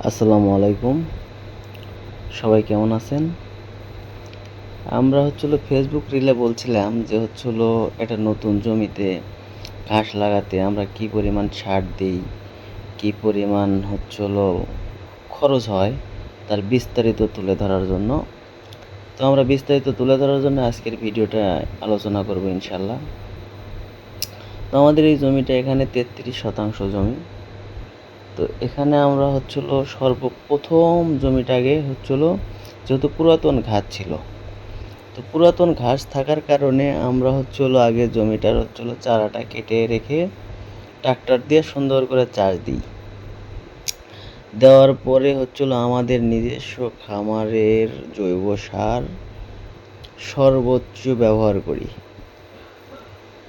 আসসালামু আলাইকুম। সবাই কেমন আছেন? আমরা ফেসবুক রিলে বলছিলাম যে একটা নতুন জমিতে ঘাস লাগাতে আমরা কি পরিমাণ সার দিই, কি পরিমাণ খরচ হয় তার বিস্তারিত তুলে ধরার জন্য। তো আমরা বিস্তারিত তুলে ধরার জন্য আজকের ভিডিওটা আলোচনা করব ইনশাল্লাহ। তো আমাদের এই জমিটা এখানে 33% জমি। তো এখানে আমরা সর্বপ্রথম জমিটাকে যেহেতু পুরাতন ঘাস ছিল, তো পুরাতন ঘাস থাকার কারণে আমরা আগে জমিটার চারাটা কেটে রেখে ট্রাক্টর দিয়ে সুন্দর করে চাষ দিই। দেওয়ার পরে আমাদের নিজস্ব খামারের জৈব সার সর্বোচ্চ ব্যবহার করি।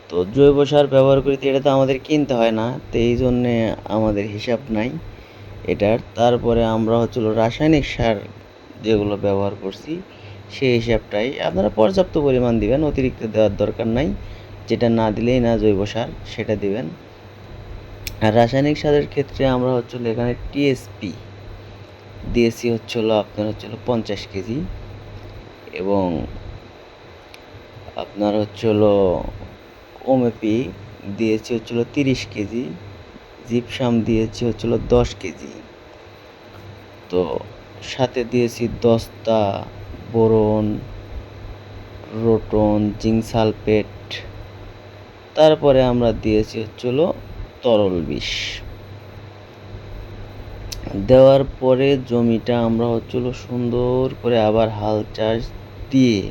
তো জৈব সার ব্যবহার করি, তো এটা তো আমাদের কিনতে হয় না, তো এই জন্যে আমাদের হিসাব নাই এটার। তারপরে আমরা রাসায়নিক সার যেগুলো ব্যবহার করছি সেই হিসাবটাই আপনারা পর্যাপ্ত পরিমাণ দিবেন, অতিরিক্ত দেওয়ার দরকার নাই। যেটা না দিলেই না জৈব সার সেটা দিবেন। আর রাসায়নিক সারের ক্ষেত্রে আমরা এখানে টিএসপি দিয়েছি আপনার 50 কেজি, এবং আপনার ওমেপি দিয়েছি 30 কেজি, জিপসাম দিয়েছি 10 কেজি। তো সাথে দিয়েছি দস্তা, বোরন, রোটন, জিঙ্ক সালফেট। তারপরে আমরা দিয়েছি তরল বিষ। দেওয়ার পরে জমিটা আমরা সুন্দর করে আবার হাল চাষ দিয়ে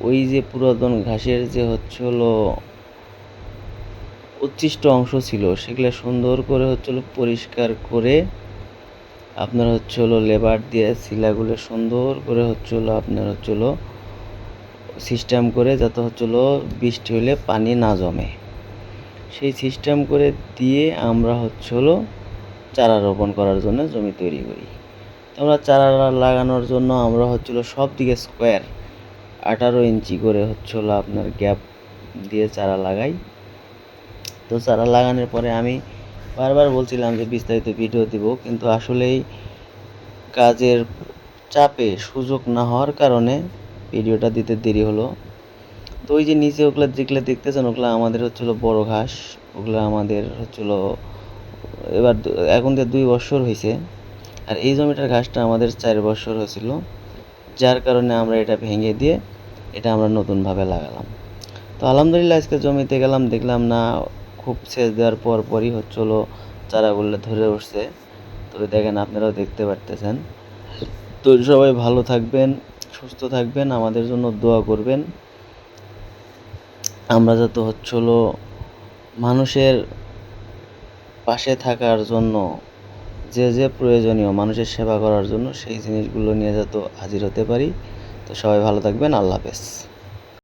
ওই যে পুরাতন ঘাসের যে উচ্ছিষ্ট অংশ ছিল সেগুলো সুন্দর করে পরিষ্কার করে আপনার লেবার দিয়ে শিলাগুলো সুন্দর করে আপনার সিস্টেম করে, যাতে বৃষ্টি হলে পানি না জমে, সেই সিস্টেম করে দিয়ে আমরা চারা রোপণ করার জন্য জমি তৈরি করি। আমরা চারা লাগানোর জন্য আমরা সব দিকে স্কোয়ার 18 ইঞ্চি করে আপনার গ্যাপ দিয়ে চারা লাগাই। তো চারা লাগানোর পরে আমি বারবার বলছিলাম যে বিস্তারিত ভিডিও দিব, কিন্তু আসলেই কাজের চাপে সুযোগ না হওয়ার কারণে ভিডিওটা দিতে দেরি হলো। তো ওই যে নিচে ওগুলো যেগুলো দেখতেছেন ওগুলো আমাদের বড় ঘাস, ওগুলো আমাদের এবার এখন যে 2 বছর হয়েছে, আর এই জমিটার ঘাসটা আমাদের 4 বছর হয়েছিল, যার কারণে আমরা এটা ভেঙে দিয়ে এটা আমরা নতুনভাবে লাগালাম। তো আলহামদুলিল্লাহ আজকে জমিতে গেলাম, দেখলাম না খুব সেচ দেওয়ার পরই চারাগুলো ধরে উঠছে। তো দেখেন, আপনারাও দেখতে পারতেছেন। তো সবাই ভালো থাকবেন, সুস্থ থাকবেন, আমাদের জন্য দোয়া করবেন। আমরা যাতে মানুষের পাশে থাকার জন্য যে প্রয়োজনীয় মানুষের সেবা করার জন্য সেই জিনিসগুলো নিয়ে যাতে হাজির হতে পারি। তো সবাই ভালো থাকবেন। আল্লাহ হাফেজ।